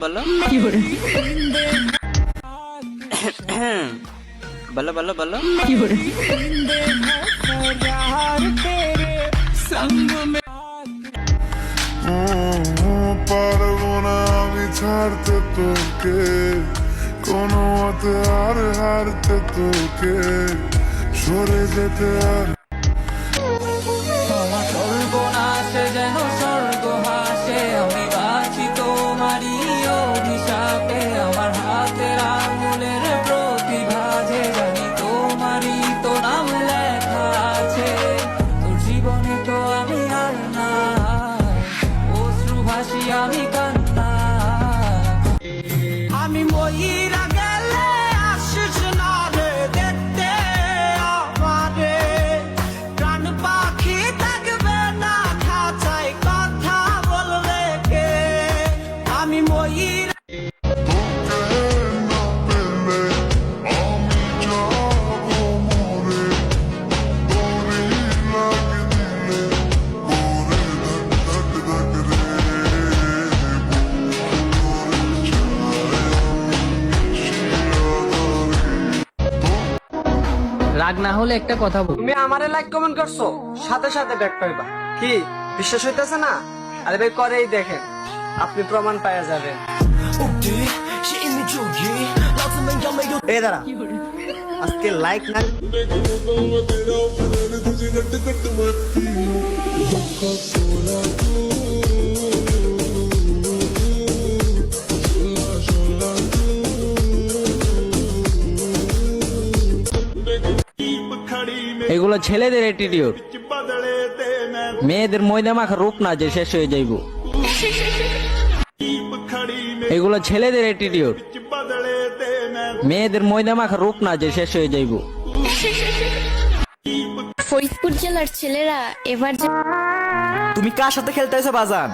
বলো বলো বলো বলো পারবো না আমি ছাড়তে তোকে কোনো মতে আর হারতে তোকে সরে যেতে আর আমার সর্বনাশে যেন স্বর্গ হাসে, আমি বাঁচি তোমারই অভিশাপে। আমার হাতের আঙুলের প্রতিভাজে জানি তোমারই তো নাম লেখা আছে। তোর জীবনে তো আমি আর না, অশ্রু ভাসি আমি কান্না। আমি ময়ূরা গেলে আসিস না রে দেখতে আমারে, প্রাণ পাখি থাকবে না খাঁচায় কথা বললে কে। আমি ময়ূর না পেলে আমি যাবো মরে তোরই লাগে দিলে ওরে ধক ধক ধক রে রাগ না হলে একটা কথা বল। তুমি আমারে লাইক কমেন্ট করছো, সাথে সাথে ব্যাক করবা। কি বিশ্বাস হইতেছে না? আরে ভাই করেই দেখেন, আপনি প্রমাণ পাওয়া যাবেন। এই দাঁড়া, আজকে লাইক না এগুলো ছেলেদের অ্যাটিটিউড, মেয়েদের ময়দা মাখা রূপ না যে শেষ হয়ে যাইব। এগুলো ছেলেদের অ্যাটিটিউড, মেয়েদের ময়দা মাখা রূপ না যে শেষ হয়ে যাইব। ফরিদপুর জেলার ছেলেরা এবার তুমি কার সাথে খেলতে এসে বাজান?